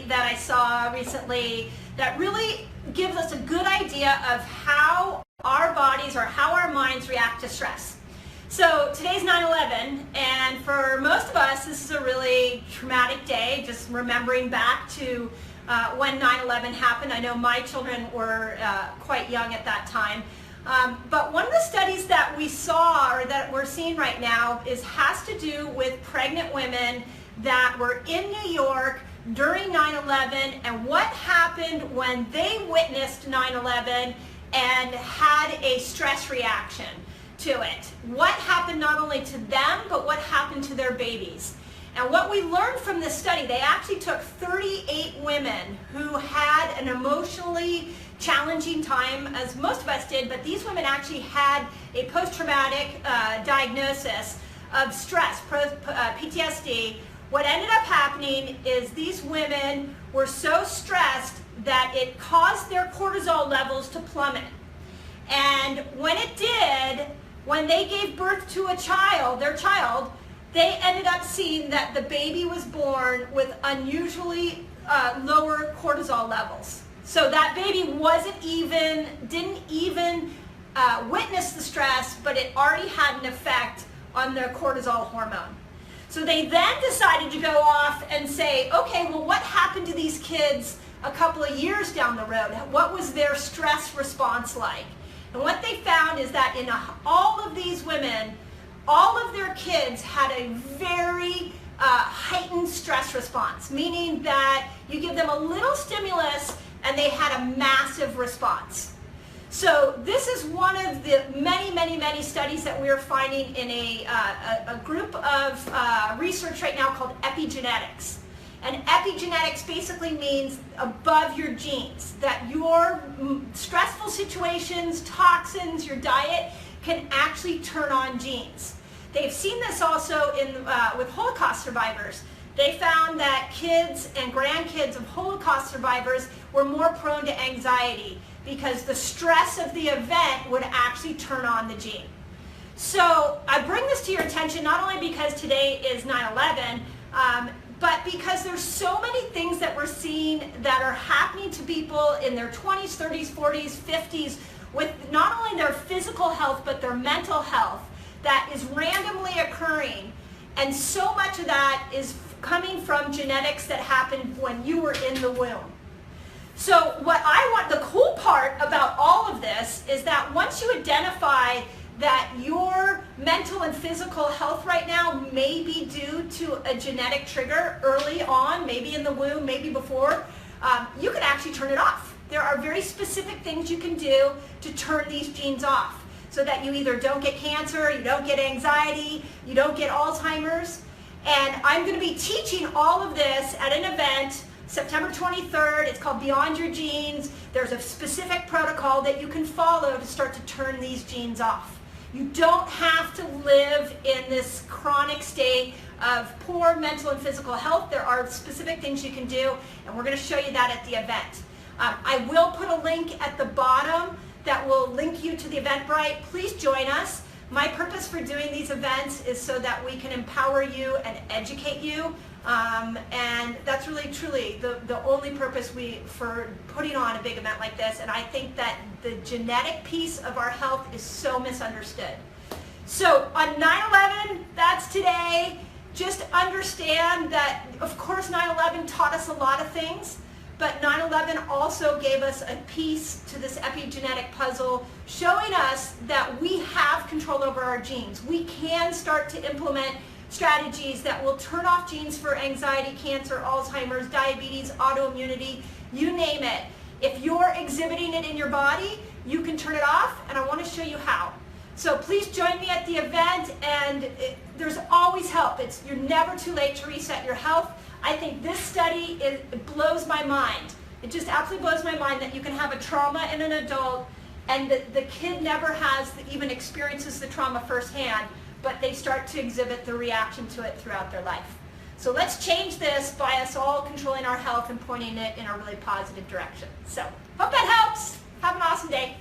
that I saw recently that really gives us a good idea of how our bodies or how our minds react to stress. So today's 9/11, and for most of us this is a really traumatic day, just remembering back to when 9/11 happened. I know my children were quite young at that time. But one of the studies that we saw, or that we're seeing right now, has to do with pregnant women that were in New York during 9/11 and what happened when they witnessed 9/11 and had a stress reaction to it. What happened not only to them, but what happened to their babies. And what we learned from this study, they actually took 38 women who had an emotionally challenging time, as most of us did, but these women actually had a post-traumatic diagnosis of stress, PTSD. What ended up happening is these women were so stressed that it caused their cortisol levels to plummet. And when it did, when they gave birth to a child, their child, they ended up seeing that the baby was born with unusually lower cortisol levels. So that baby didn't even witness the stress, but it already had an effect on their cortisol hormone. So they then decided to go off and say, okay, well, what happened to these kids a couple of years down the road? What was their stress response like? And what they found is that in all of these women, all of their kids had a very heightened stress response, meaning that you give them a little stimulus and they had a massive response. So this is one of the many studies that we're finding in a group of research right now called epigenetics. And epigenetics basically means above your genes, that your stressful situations, toxins, your diet can actually turn on genes. They've seen this also with Holocaust survivors. They found that kids and grandkids of Holocaust survivors were more prone to anxiety because the stress of the event would actually turn on the gene. So I bring this to your attention not only because today is 9/11, but because there's so many things that we're seeing that are happening to people in their 20s, 30s, 40s, 50s with not only their physical health but their mental health that is randomly occurring. And so much of that is coming from genetics that happened when you were in the womb. So the cool part about all of this is that once you identify that your mental and physical health right now may be due to a genetic trigger early on, maybe in the womb, maybe before, you can actually turn it off. There are very specific things you can do to turn these genes off so that you either don't get cancer, you don't get anxiety, you don't get Alzheimer's. And I'm going to be teaching all of this at an event September 23rd. It's called Beyond Your Genes. There's a specific protocol that you can follow to start to turn these genes off. You don't have to live in this chronic state of poor mental and physical health. There are specific things you can do, and we're going to show you that at the event. I will put a link at the bottom that will link you to the Eventbrite. Please join us. My purpose for doing these events is so that we can empower you and educate you. And that's really truly the only purpose for putting on a big event like this. And I think that the genetic piece of our health is so misunderstood. So on 9/11, that's today. Just understand that, of course, 9/11 taught us a lot of things. But 9/11 also gave us a piece to this epigenetic puzzle, showing us that we have control over our genes. We can start to implement strategies that will turn off genes for anxiety, cancer, Alzheimer's, diabetes, autoimmunity, you name it. If you're exhibiting it in your body, you can turn it off, and I want to show you how. So please join me at the event, and there's always help. You're never too late to reset your health. I think this study, it blows my mind. It just absolutely blows my mind that you can have a trauma in an adult and the kid never even experiences the trauma firsthand, but they start to exhibit the reaction to it throughout their life. So let's change this by us all controlling our health and pointing it in a really positive direction. So hope that helps. Have an awesome day.